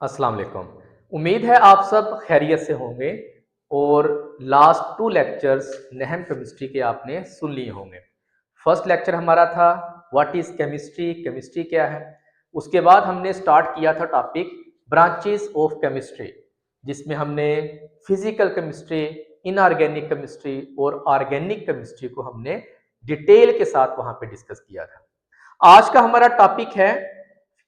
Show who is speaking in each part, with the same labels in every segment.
Speaker 1: अस्सलाम वालेकुम। उम्मीद है आप सब खैरियत से होंगे और लास्ट 2 लेक्चर्स नेहम केमिस्ट्री के आपने सुन लिए होंगे। फर्स्ट लेक्चर हमारा था व्हाट इज़ केमिस्ट्री, केमिस्ट्री क्या है। उसके बाद हमने स्टार्ट किया था टॉपिक ब्रांचेस ऑफ केमिस्ट्री, जिसमें हमने फिजिकल केमिस्ट्री, इनऑर्गेनिक केमिस्ट्री और ऑर्गेनिक केमिस्ट्री को हमने डिटेल के साथ वहां पे डिस्कस किया था। आज का हमारा टॉपिक है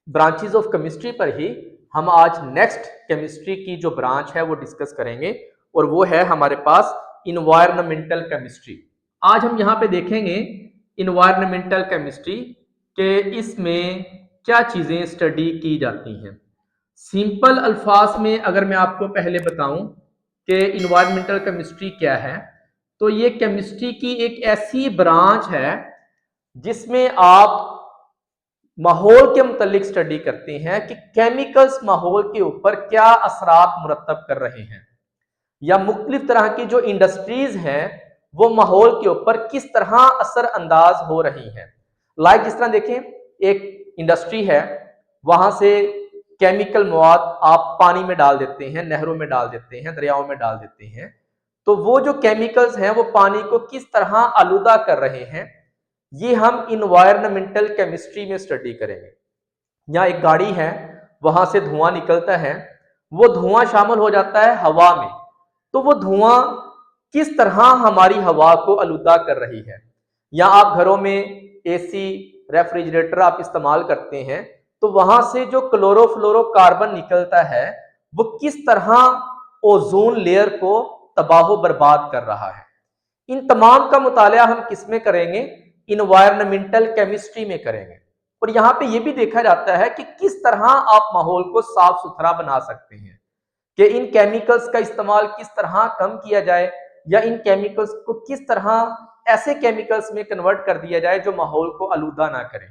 Speaker 1: ब्रांचेस ऑफ केमिस्ट्री पर ही। हम आज नेक्स्ट केमिस्ट्री की जो ब्रांच है वो डिस्कस करेंगे और वो है हमारे पास इन्वायरमेंटल केमिस्ट्री। आज हम यहाँ पे देखेंगे इन्वायरमेंटल केमिस्ट्री के इसमें क्या चीजें स्टडी की जाती हैं। सिंपल अल्फाज में अगर मैं आपको पहले बताऊं कि इन्वायरमेंटल केमिस्ट्री क्या है, तो ये केमिस्ट्री की एक ऐसी ब्रांच है जिसमें आप माहौल के मुतालिक स्टडी करते हैं कि केमिकल्स माहौल के ऊपर क्या असरात मुरतब कर रहे हैं, या मुख्तलिफ तरह की जो इंडस्ट्रीज हैं वो माहौल के ऊपर किस तरह असर अंदाज हो रही हैं। लाइक जिस तरह देखें, एक इंडस्ट्री है, वहां से केमिकल मवाद आप पानी में डाल देते हैं, नहरों में डाल देते हैं, दरियाओं में डाल देते हैं, तो वो जो केमिकल्स हैं वो पानी को किस तरह आलूदा कर रहे हैं, ये हम इन्वायरमेंटल केमिस्ट्री में स्टडी करेंगे। यहाँ एक गाड़ी है, वहां से धुआं निकलता है, वो धुआं शामिल हो जाता है हवा में, तो वो धुआं किस तरह हमारी हवा को आलूदा कर रही है। या आप घरों में एसी, रेफ्रिजरेटर आप इस्तेमाल करते हैं, तो वहां से जो क्लोरोफ्लोरोकार्बन निकलता है वो किस तरह ओजोन लेयर को तबाह बर्बाद कर रहा है। इन तमाम का मुताला हम किस में करेंगे, इन्वायरमेंटल केमिस्ट्री में करेंगे। और यहाँ पे ये भी देखा जाता है कि किस तरह आप माहौल को साफ सुथरा बना सकते हैं, कि इन केमिकल्स का इस्तेमाल किस तरह कम किया जाए, या इन केमिकल्स को किस तरह ऐसे केमिकल्स में कन्वर्ट कर दिया जाए जो माहौल को आलूदा ना करें।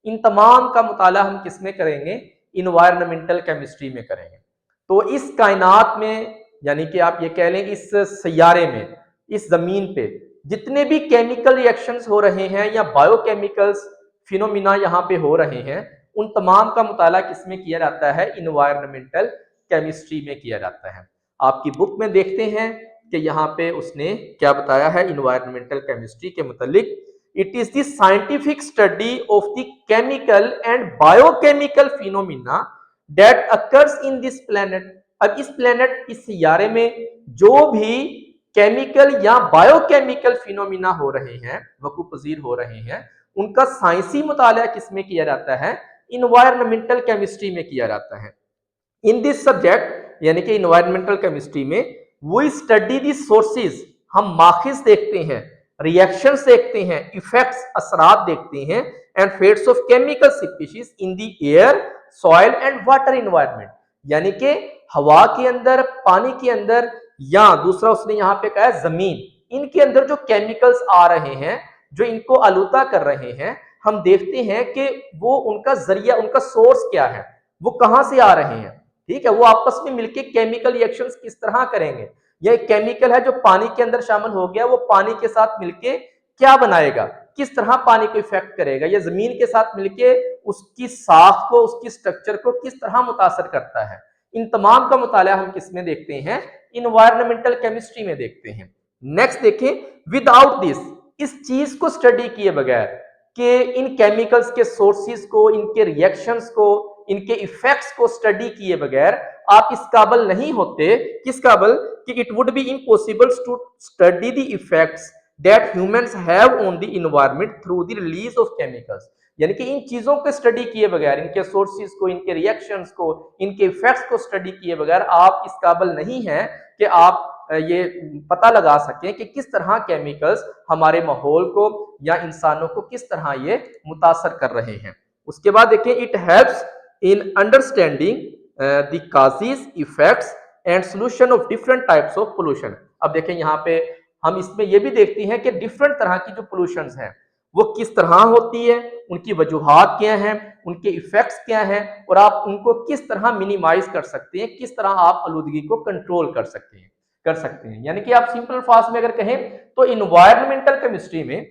Speaker 1: इन तमाम का मुताला हम किस में करेंगे, इन्वायरमेंटल केमिस्ट्री में करेंगे। तो इस कायनात में, यानी कि आप ये कह लें इस सैयारे में, इस जमीन पे जितने भी केमिकल रिएक्शंस हो रहे हैं या बायोकेमिकल्स फिनोमिना यहाँ पे हो रहे हैं, उन तमाम का मुताला किसमें किया जाता है, इन्वायरमेंटल केमिस्ट्री में किया जाता है। आपकी बुक में देखते हैं कि यहाँ पे उसने क्या बताया है इन्वायरमेंटल केमिस्ट्री के मुतालिक। It is the scientific study of the chemical and biochemical phenomena that occurs in this planet. अब इस प्लेनेट, इस सियारे में जो भी केमिकल या बायोकेमिकल फिनोमिना हो रहे हैं, वकू पजीर हो रहे हैं, उनका साइंसी मुताला किसमें किया जाता है, इन्वायरमेंटल केमिस्ट्री में किया जाता है। इन दिस सब्जेक्ट, यानी कि इन्वायरमेंटल केमिस्ट्री में, वी स्टडी दी सोर्सेज, हम माखिज देखते हैं, रिएक्शंस देखते हैं, इफेक्ट्स असरात देखते हैं, and fates of chemical species in the air, soil and water environment. यानी कि हवा के अंदर, पानी के अंदर, या दूसरा उसने यहाँ पे कहा है जमीन, इनके अंदर जो केमिकल्स आ रहे हैं जो इनको आलूदा कर रहे हैं, हम देखते हैं कि वो उनका जरिया, उनका सोर्स क्या है, वो कहां से आ रहे हैं। ठीक है, वो आपस में मिलके केमिकल रिएक्शंस किस तरह करेंगे। यह केमिकल है जो पानी के अंदर शामिल हो गया, वो पानी के साथ मिलके क्या बनाएगा, किस तरह पानी को इफेक्ट करेगा, या जमीन के साथ मिलके उसकी साख को, उसकी स्ट्रक्चर को किस तरह मुतासर करता है। इन तमाम का मुताला हम किस में देखते हैं, इन्वायरमेंटल केमिस्ट्री में देखते हैं। नेक्स्ट देखें, विदाउट दिस, इस चीज को स्टडी किए बगैर, कि इन केमिकल्स के सोर्सेज को, इनके रिएक्शंस को, इनके इफेक्ट्स को स्टडी किए बगैर आप इस काबिल नहीं होते, किस काबिल, कि it would be impossible to study the effects that humans have on the environment through the release of chemicals. यानी कि इन चीजों को स्टडी किए बगैर, इनके सोर्सेज को, इनके रिएक्शंस को, इनके इफेक्ट्स को स्टडी किए बगैर आप इस काबिल नहीं हैं कि आप ये पता लगा सकें कि किस तरह केमिकल्स हमारे माहौल को या इंसानों को किस तरह ये मुतासर कर रहे हैं। उसके बाद देखिए, it helps in understanding the causes, effects and solution of different types of pollution. अब देखें यहाँ पे हम इसमें ये भी देखते हैं कि डिफरेंट तरह की जो पोल्यूशंस हैं वो किस तरह होती है, उनकी वजूहात क्या हैं, उनके इफेक्ट्स क्या हैं, और आप उनको किस तरह मिनिमाइज कर सकते हैं, किस तरह आप आलूदगी को कंट्रोल कर सकते हैं। यानी कि आप सिंपल फास्ट में अगर कहें तो इन्वायरमेंटल केमिस्ट्री में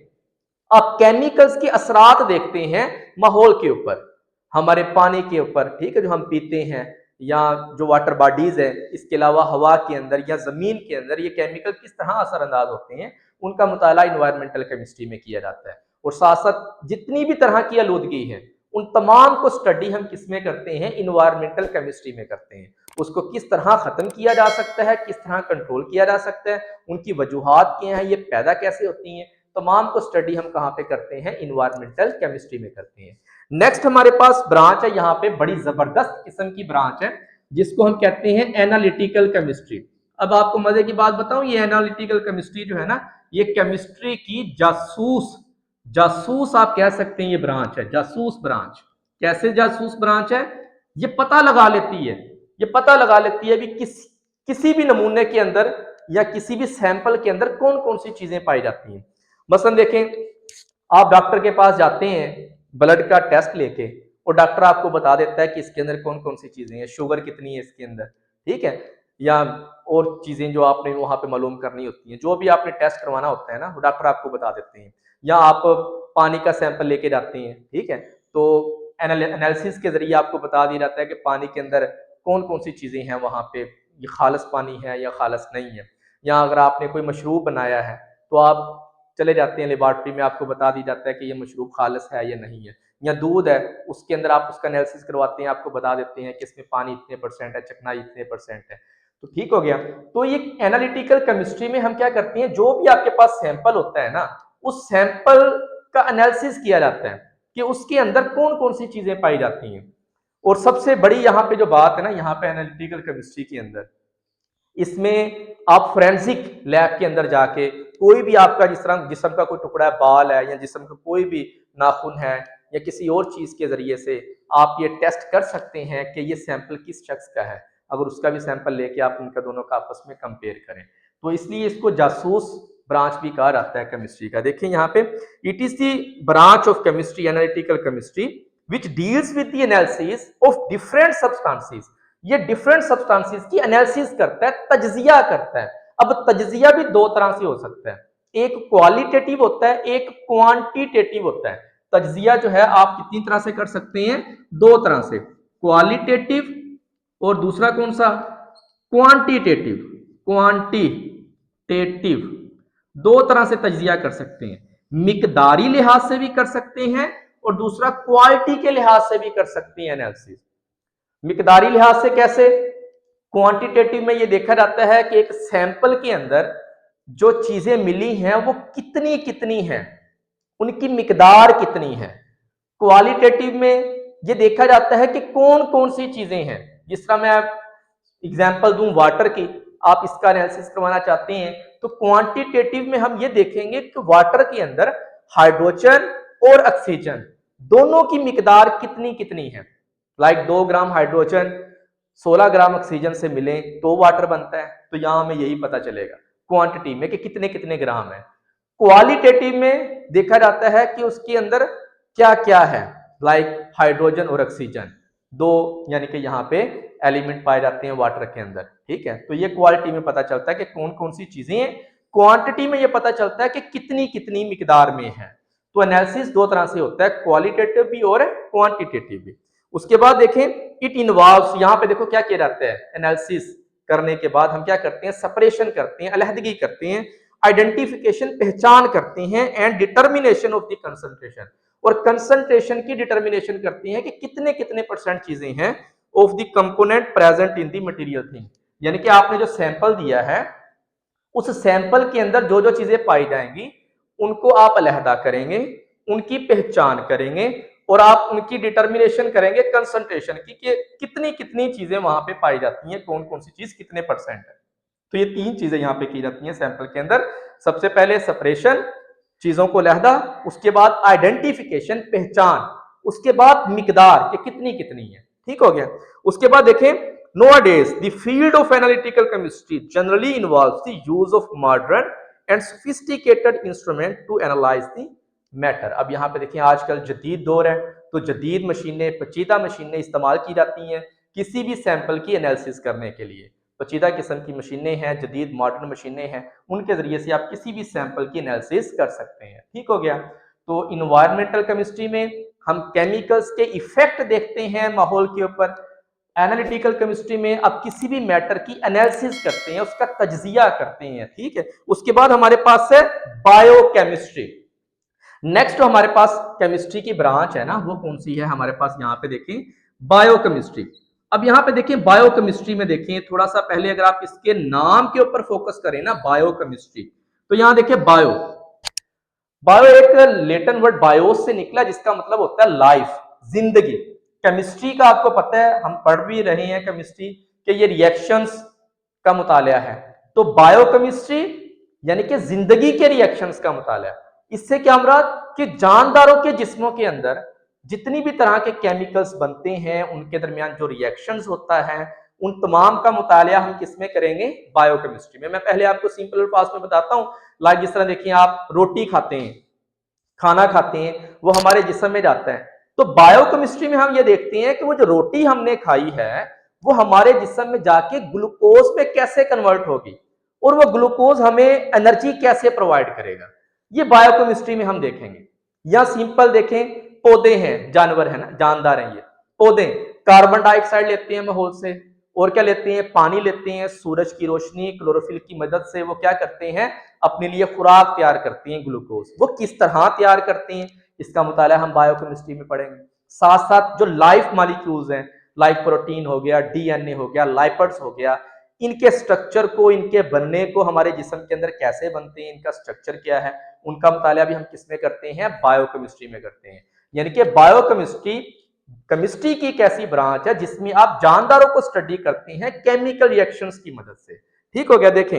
Speaker 1: आप केमिकल्स के असरात देखते हैं माहौल के ऊपर, हमारे पानी के ऊपर, ठीक है, जो हम पीते हैं, या जो वाटर बॉडीज है, इसके अलावा हवा के अंदर या जमीन के अंदर ये केमिकल किस तरह असरअंदाज होते हैं, उनका मुताला इन्वायरमेंटल केमिस्ट्री में किया जाता है। और साथ साथ जितनी भी तरह की आलूदगी है उन तमाम को स्टडी हम किस में करते हैं, इन्वायरमेंटल केमिस्ट्री में करते हैं। उसको किस तरह खत्म किया जा सकता है, किस तरह कंट्रोल किया जा सकता है, उनकी वजूहात क्या हैं, ये पैदा कैसे होती हैं, तमाम को स्टडी हम कहाँ पे करते हैं, इन्वायरमेंटल केमिस्ट्री में करते हैं। नेक्स्ट हमारे पास ब्रांच है, यहाँ पे बड़ी जबरदस्त किस्म की ब्रांच है जिसको हम कहते हैं एनालिटिकल केमिस्ट्री। अब आपको मजे की बात बताऊं, ये एनालिटिकल केमिस्ट्री जो है ना, ये केमिस्ट्री की जासूस जासूस आप कह सकते हैं, ये ब्रांच है जासूस ब्रांच। कैसे जासूस ब्रांच है, ये पता लगा लेती है, ये पता लगा लेती है भी किसी भी नमूने के अंदर या किसी भी सैंपल के अंदर कौन कौन सी चीजें पाई जाती हैं। मसलन देखें, आप डॉक्टर के पास जाते हैं ब्लड का टेस्ट लेके, और डॉक्टर आपको बता देता है कि इसके अंदर कौन कौन सी चीजें हैं, शुगर कितनी है इसके अंदर, ठीक है, या और चीजें जो आपने वहां पे मालूम करनी होती हैं, जो भी आपने टेस्ट करवाना होता है ना, वो डॉक्टर आपको बता देते हैं। या आप पानी का सैंपल लेके जाते हैं, ठीक है, तो एनालिसिस के जरिए आपको बता दिया जाता है कि पानी के अंदर कौन कौन सी चीजें हैं, वहां पे ये खालस पानी है या खालस नहीं है। या अगर आपने कोई मशरूब बनाया है तो आप चले जाते हैं लेबॉर्ट्री में, आपको बता दी जाता है कि ये मशरूब खालस है या नहीं है। या दूध है, उसके अंदर आप उसका एनालिसिस करवाते हैं, आपको बता देते हैं कि इसमें पानी इतने परसेंट है, चिकनाई इतने परसेंट है, तो ठीक हो गया। तो ये एनालिटिकल केमिस्ट्री में हम क्या करते हैं, जो भी आपके पास सैंपल होता है ना, उस सैंपल का एनालिसिस किया जाता है कि उसके अंदर कौन कौन सी चीजें पाई जाती हैं। और सबसे बड़ी यहाँ पे जो बात है ना, यहाँ पे एनालिटिकल केमिस्ट्री के अंदर, इसमें आप फोरेंसिक लैब के अंदर जाके कोई भी आपका जिस तरह जिस्म का कोई टुकड़ा है, बाल है, या जिस्म का कोई भी नाखून है, या किसी और चीज के जरिए से आप ये टेस्ट कर सकते हैं कि ये सैंपल किस शख्स का है। अगर उसका भी सैंपल लेके आप उनका दोनों का आपस में कंपेयर करें, तो इसलिए इसको जासूस ब्रांच भी कहा जाता है केमिस्ट्री का। देखिए यहाँ पे, it is the branch of chemistry, analytical chemistry, which deals with the analysis of different substances. ये डिफरेंट सब्सटेंसेस की एनालिसिस करता है, तज्जिया करता है। अब तज्जिया भी दो तरह से हो सकता है, एक क्वालिटेटिव होता है, एक क्वांटिटेटिव होता है। तज्जिया जो है आप कितनी तरह से कर सकते हैं, दो तरह से, क्वालिटेटिव और दूसरा कौन सा, क्वांटिटेटिव। क्वांटिटेटिव दो तरह से तज्जिया कर सकते हैं, मिकदारी लिहाज से भी कर सकते हैं और दूसरा क्वालिटी के लिहाज से भी कर सकते हैं एनालिसिस। मिकदारी लिहाज से कैसे, क्वांटिटेटिव में ये देखा जाता है कि एक सैंपल के अंदर जो चीजें मिली हैं वो कितनी कितनी हैं, उनकी मिकदार कितनी है। क्वालिटेटिव में ये देखा जाता है कि कौन कौन सी चीजें हैं। जिस तरह मैं एग्जांपल दूं वाटर की, आप इसका एनालिसिस करवाना चाहते हैं, तो क्वांटिटेटिव में हम ये देखेंगे कि वाटर के अंदर हाइड्रोजन और ऑक्सीजन दोनों की मिकदार कितनी कितनी है। Like 2 gram hydrogen 16 gram oxygen से मिले तो वाटर बनता है, तो यहां हमें यही पता चलेगा क्वांटिटी में कि कितने कितने ग्राम है। क्वालिटेटिव में देखा जाता है कि उसके अंदर क्या क्या है, लाइक हाइड्रोजन और ऑक्सीजन, दो यानी कि यहाँ पे एलिमेंट पाए जाते हैं वाटर के अंदर, ठीक है। तो ये क्वालिटी में पता चलता है कि कौन कौन सी चीजें हैं। क्वांटिटी में ये पता चलता है कि कितनी कितनी मिकदार में है। तो एनालिसिस दो तरह से होता है, क्वालिटेटिव भी और क्वांटिटेटिव भी। उसके बाद देखें, इट इन्वॉल्व्स, यहाँ पे देखो क्या किया जाता है, एनालिसिस करने के बाद हम क्या करते हैं, सेपरेशन करते हैं, अलहदगी करते हैं, आइडेंटिफिकेशन पहचान करते हैं, and determination of the concentration, और कंसंट्रेशन की डिटर्मिनेशन करते हैं कि कितने कितने परसेंट चीजें हैं of the component present in the material thing. यानी कि आपने जो सैंपल दिया है उस सैंपल के अंदर जो जो चीजें पाई जाएंगी उनको आप अलहदा करेंगे, उनकी पहचान करेंगे और आप उनकी डिटर्मिनेशन करेंगे कंसंट्रेशन की कि कितनी कितनी चीजें वहां पे पाई जाती हैं, कौन कौन सी चीज कितने परसेंट है। तो ये तीन चीजें यहाँ पे की जाती हैं सैंपल के अंदर। सबसे पहले सेपरेशन, चीजों को अलहदा, उसके बाद आइडेंटिफिकेशन पहचान, उसके बाद मिकदार कि कितनी कितनी है, ठीक हो गया। उसके बाद देखें, nowadays the field of analytical chemistry generally involves the use of modern and sophisticated instrument to analyze the matter। अब यहाँ पे देखिए आजकल जदीद दौर है, तो जदीद मशीनें, पेचीदा मशीनें इस्तेमाल की जाती हैं किसी भी सैंपल की एनालिसिस करने के लिए। पेचीदा किस्म की मशीनें हैं, जदीद मॉडर्न मशीनें हैं, उनके जरिए से आप किसी भी सैंपल की एनालिसिस कर सकते हैं, ठीक हो गया। तो इन्वायरमेंटल केमिस्ट्री में हम केमिकल्स के इफेक्ट देखते हैं माहौल के ऊपर, एनालिटिकल केमिस्ट्री में आप किसी भी मैटर की एनालिसिस करते हैं, उसका तज्जिया करते हैं, ठीक है। उसके बाद हमारे पास है बायोकेमिस्ट्री। नेक्स्ट हमारे पास केमिस्ट्री की ब्रांच है ना, वो कौन सी है हमारे पास, यहाँ पे देखें बायोकेमिस्ट्री। अब यहाँ पे देखें बायोकेमिस्ट्री में देखें थोड़ा सा पहले अगर आप इसके नाम के ऊपर फोकस करें ना, बायोकेमिस्ट्री, तो यहाँ देखिए बायो, बायो एक लेटिन वर्ड बायोस से निकला जिसका मतलब होता है लाइफ, जिंदगी। केमिस्ट्री का आपको पता है, हम पढ़ भी रहे हैं केमिस्ट्री कि ये रिएक्शंस का मुताला है, तो बायोकेमिस्ट्री यानी कि जिंदगी के रिएक्शंस का मुताला। इससे क्या मुराद कि जानदारों के जिस्मों के अंदर जितनी भी तरह के केमिकल्स बनते हैं, उनके दरमियान जो रिएक्शंस होता है, उन तमाम का मुताला हम किसमें करेंगे, बायोकेमिस्ट्री में। मैं पहले आपको सिंपल अल्फाज में बताता हूं। लाइक जिस तरह देखिए आप रोटी खाते हैं, खाना खाते हैं, वो हमारे जिस्म में जाता है, तो बायोकेमिस्ट्री में हम ये देखते हैं कि वो जो रोटी हमने खाई है वो हमारे जिस्म में जाके ग्लूकोज में कैसे कन्वर्ट होगी और वो ग्लूकोज हमें एनर्जी कैसे प्रोवाइड करेगा, ये बायोकेमिस्ट्री में हम देखेंगे। या सिंपल देखें, पौधे हैं, जानवर है ना, जानदार हैं ये पौधे, कार्बन डाइऑक्साइड लेते हैं माहौल से, और क्या लेते हैं, पानी लेते हैं, सूरज की रोशनी क्लोरोफिल की मदद से वो क्या करते हैं, अपने लिए खुराक तैयार करते हैं, ग्लूकोज। वो किस तरह तैयार करते हैं, इसका मुताला हम बायोकेमिस्ट्री में पढ़ेंगे। साथ साथ जो लाइफ मॉलिक्यूल्स हैं, लाइक प्रोटीन हो गया, डीएनए हो गया, लाइपिड्स हो गया, इनके स्ट्रक्चर को, इनके बनने को, हमारे जिस्म के अंदर कैसे बनते हैं, इनका स्ट्रक्चर क्या है, उनका मुताला भी हम किसमें करते हैं, बायोकेमिस्ट्री में करते हैं। यानी कि बायोकेमिस्ट्री केमिस्ट्री की एक ऐसी ब्रांच है जिसमें आप जानदारों को स्टडी करते हैं केमिकल रिएक्शंस की मदद से। ठीक हो गया। देखें,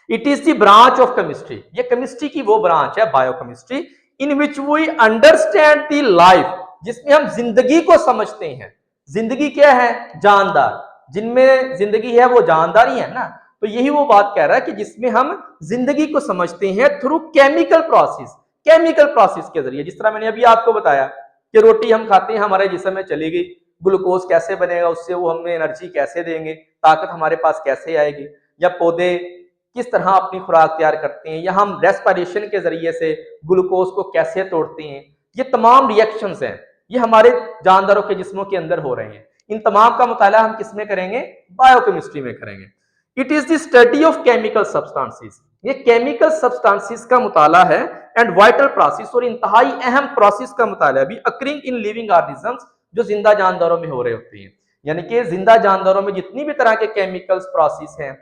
Speaker 1: it is the branch of chemistry, ये केमिस्ट्री की वो ब्रांच है biochemistry, in which we understand the life, जिसमें हम जिंदगी को समझते हैं। जिंदगी क्या है, जानदार, जिनमें जिंदगी है वो जानदार ही है ना। तो यही वो बात कह रहा है कि जिसमें हम जिंदगी को समझते हैं through chemical process, chemical process के जरिए। जिस तरह मैंने अभी आपको बताया कि रोटी हम खाते हैं, हमारे जिस्म में चली गई, ग्लूकोज कैसे बनेगा उससे, वो हमें एनर्जी कैसे देंगे, ताकत हमारे पास कैसे आएगी, या पौधे किस तरह अपनी खुराक तैयार करते हैं, या हम रेस्पिरेशन के जरिए से ग्लूकोज को कैसे तोड़ते हैं। ये तमाम रिएक्शंस हैं, ये हमारे जानदारों के जिस्मों के अंदर हो रहे हैं। इन तमाम का मुताला हम किसमें करेंगे, बायोकेमिस्ट्री में करेंगे। It is the study of chemical substances, ये केमिकल सब्सटेंसेस का मुताला है, एंड वाइटल प्रोसेस, और इंतहाई अहम प्रोसेस का मुताला भी अक्रिंग इन लिविंग ऑर्गेनिजम्स, जो जिंदा जानदारों में हो रहे होते हैं। यानी कि जिंदा जानदारों में जितनी भी तरह के केमिकल्स प्रोसेस हैं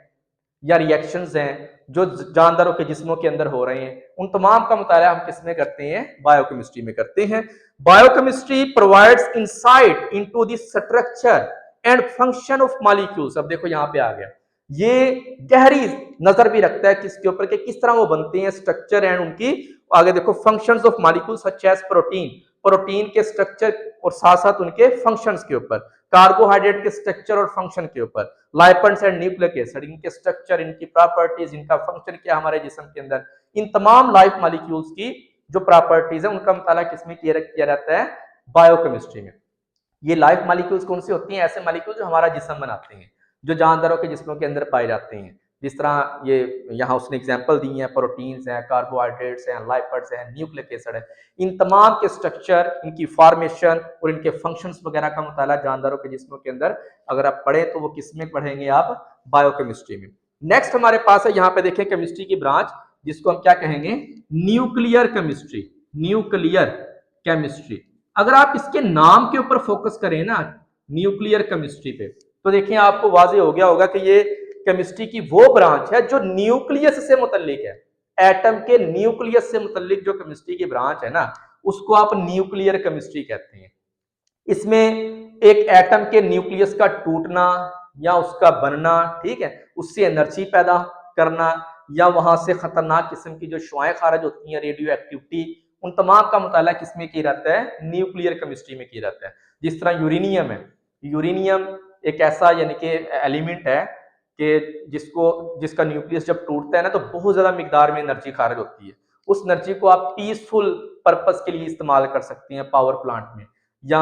Speaker 1: या रिएक्शंस हैं जो जानदारों के जिस्मों के अंदर हो रहे हैं, उन तमाम का मुताला हम किसमें करते हैं, बायोकेमिस्ट्री में करते हैं। Biochemistry provides insight into the structure and function of molecules. अब देखो यहाँ पे आ गया, ये गहरी नजर भी रखता है किसके ऊपर के किस तरह वो बनते हैं, स्ट्रक्चर एंड उनकी, आगे देखो functions of molecules such as protein, protein के स्ट्रक्चर और साथ साथ उनके फंक्शंस के ऊपर, कार्बोहाइड्रेट के स्ट्रक्चर और फंक्शन के ऊपर, लाइपिड्स एंड न्यूक्लिक एसिड, इनके स्ट्रक्चर, इनकी प्रॉपर्टीज, इनका फंक्शन क्या हमारे जिस्म के अंदर, इन तमाम लाइफ मॉलिक्यूल्स की जो प्रॉपर्टीज है उनका मुताला किसमें किया जाता है, बायोकेमिस्ट्री में। ये लाइफ मॉलिक्यूल्स कौन सी होती हैं, ऐसे मॉलिक्यूल्स जो हमारा जिस्म बनाते हैं, जो जानदारों के जिस्मों के अंदर पाए जाते हैं। जिस तरह ये यहाँ उसने एग्जांपल दी हैं, प्रोटीन्स हैं, कार्बोहाइड्रेट्स हैं, लाइपिड्स हैं, न्यूक्लिक एसिड है, इन तमाम के स्ट्रक्चर, इनकी फॉर्मेशन और इनके फंक्शंस वगैरह का मुताला जानदारों के जिस्मों के अंदर अगर आप पढ़ें तो वो किसमें पढ़ेंगे आप, बायोकेमिस्ट्री में। नेक्स्ट हमारे पास है, यहाँ पे देखें केमिस्ट्री की ब्रांच जिसको हम क्या कहेंगे, न्यूक्लियर केमिस्ट्री, न्यूक्लियर केमिस्ट्री। अगर आप इसके नाम के ऊपर फोकस करें ना, न्यूक्लियर केमिस्ट्री पे, तो देखिए आपको वाज़ेह हो गया होगा कि ये केमिस्ट्री की वो ब्रांच है जो न्यूक्लियस से मुतल्लिक है। एटम के न्यूक्लियस से मुतल्लिक जो केमिस्ट्री की ब्रांच है ना, उसको आप न्यूक्लियर केमिस्ट्री कहते हैं। इसमें एक एटम के न्यूक्लियस का टूटना या उसका बनना, ठीक है, उससे एनर्जी पैदा करना, या वहां से खतरनाक किस्म की जो शुआएं खारिज होती हैं, रेडियो एक्टिविटी, उन तमाम का मुताला किसमें किया जाता है, न्यूक्लियर केमिस्ट्री में किया जाता है। जिस तरह यूरेनियम है, यूरेनियम एक ऐसा यानी कि एलिमेंट है कि जिसका न्यूक्लियस जब टूटता है ना तो बहुत ज्यादा मिकदार में एनर्जी खारिज होती है। उस एनर्जी को आप पीसफुल पर्पस के लिए इस्तेमाल कर सकते हैं पावर प्लांट में। या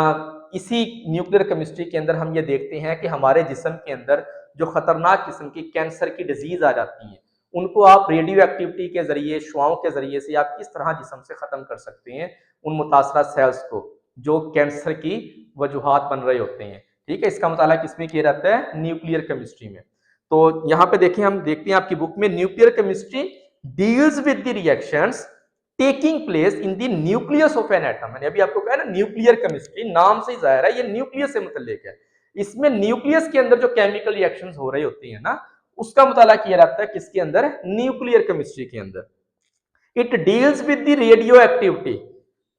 Speaker 1: इसी न्यूक्लियर केमिस्ट्री के अंदर हम ये देखते हैं कि हमारे जिस्म के अंदर जो खतरनाक किस्म की कैंसर की डिजीज आ जाती है, उनको आप रेडियो एक्टिविटी के जरिए, शुआओं के जरिए से आप किस तरह जिस्म से खत्म कर सकते हैं उन मुतासरा सेल्स को जो कैंसर की वजूहात बन रहे होते हैं। ठीक है, इसका मुताला किसमें किया जाता है? न्यूक्लियर केमिस्ट्री में। तो यहाँ पे देखिए, हम देखते हैं आपकी बुक में, nuclear chemistry deals with the reactions taking place in the nucleus of an atom. मैंने अभी आपको कहा ना, न्यूक्लियर केमिस्ट्री नाम से ही जाहिर है ये न्यूक्लियस से मुतल्लिक है। इसमें न्यूक्लियस के अंदर जो केमिकल रिएक्शंस हो रही होती है ना, उसका मुताला किया जाता है किसके अंदर? न्यूक्लियर केमिस्ट्री के अंदर। It deals with the radio activity,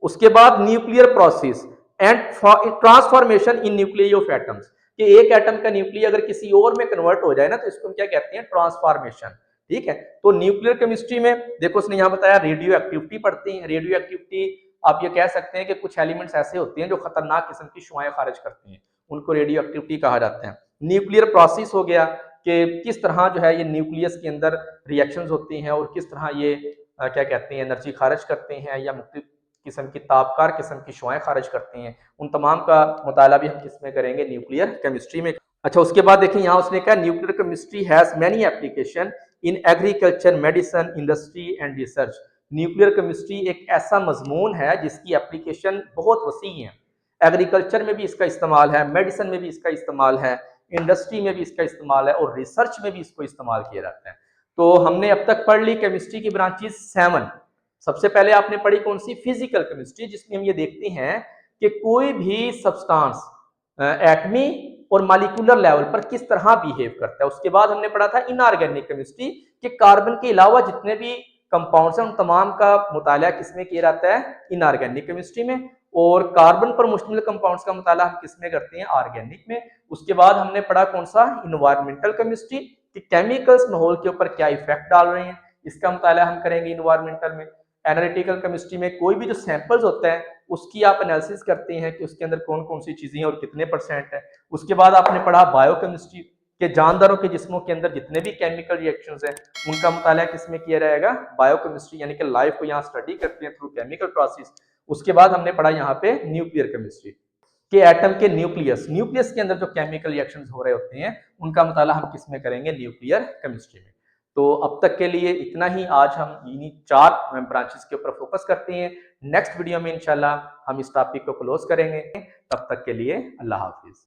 Speaker 1: उसके बाद nuclear process and transformation in nuclei of atoms, कि एक एटम का न्यूक्लियर अगर किसी और में कन्वर्ट हो जाए ना, तो इसको हम क्या कहते हैं? ट्रांसफॉर्मेशन। ठीक है, तो न्यूक्लियर केमिस्ट्री में देखो उसने यहाँ बताया रेडियो एक्टिविटी पढ़ते हैं। रेडियो एक्टिविटी आप ये कह सकते हैं कि कुछ एलिमेंट्स ऐसे होते हैं जो खतरनाक किस्म की शुआएं खारिज करते हैं, उनको रेडियो एक्टिविटी कहा जाता है। न्यूक्लियर प्रोसेस हो गया कि किस तरह जो है ये न्यूक्लियस के अंदर रिएक्शंस होती हैं और किस तरह ये क्या कहते हैं, एनर्जी खारिज करते हैं या मुख्तलिफ किस्म की तापकार किस्म की शुआएं खारिज करते हैं। उन तमाम का मुताला भी हम किसमें करेंगे? न्यूक्लियर केमिस्ट्री में। अच्छा, उसके बाद देखिए यहाँ उसने कहा nuclear chemistry has many application in agriculture, medicine, industry and research. Nuclear chemistry एक ऐसा मजमून है जिसकी एप्लीकेशन बहुत वसी है। एग्रीकल्चर में भी इसका इस्तेमाल है, मेडिसिन में भी इसका इस्तेमाल है, इंडस्ट्री में भी इसका इस्तेमाल है और रिसर्च में भी इसको इस्तेमाल किया जाता है। तो हमने अब तक पढ़ ली केमिस्ट्री की ब्रांचेस 7। सबसे पहले आपने पढ़ी कौन सी? फिजिकल केमिस्ट्री, जिसमें हम ये देखते हैं कि कोई भी सब्सटेंस एटमी और मॉलिक्यूलर लेवल पर किस तरह बिहेव करता है। उसके बाद हमने पढ़ा था इनऑर्गेनिक केमिस्ट्री, कि कार्बन के अलावा जितने भी कंपाउंड्स हैं उन तमाम का मुताला किसमें किया जाता है? इनऑर्गेनिक केमिस्ट्री में। और कार्बन पर मुश्तमिल कंपाउंड्स का मुताला हम किसमें करते हैं? ऑर्गेनिक में। उसके बाद हमने पढ़ा कौन सा? इन्वायरमेंटल केमिस्ट्री, कि केमिकल्स माहौल के ऊपर क्या इफेक्ट डाल रहे हैं, इसका मुताला हम करेंगे इन्वायरमेंटल में। एनालिटिकल केमिस्ट्री में कोई भी जो सैंपल्स होता है उसकी आप एनालिसिस करते हैं कि उसके अंदर कौन कौन सी चीजें हैं और कितने % है। उसके बाद आपने पढ़ा बायोकेमिस्ट्री, के जानदारों के जिस्मों के अंदर जितने भी केमिकल रिएक्शंस हैं उनका मुताला किसमें किया जाएगा? बायोकेमिस्ट्री, यानी कि लाइफ को यहाँ स्टडी करते हैं थ्रू केमिकल प्रोसेस। उसके बाद हमने पढ़ा यहाँ पे न्यूक्लियर केमिस्ट्री, के एटम के न्यूक्लियस, न्यूक्लियस के अंदर जो केमिकल रिएक्शंस हो रहे होते हैं उनका मुताला हम किसमें करेंगे? न्यूक्लियर केमिस्ट्री में। तो अब तक के लिए इतना ही। आज हम इन्हीं 4 ब्रांचेस के ऊपर फोकस करते हैं। नेक्स्ट वीडियो में इंशाल्लाह हम इस टॉपिक को क्लोज करेंगे। तब तक के लिए अल्लाह हाफिज।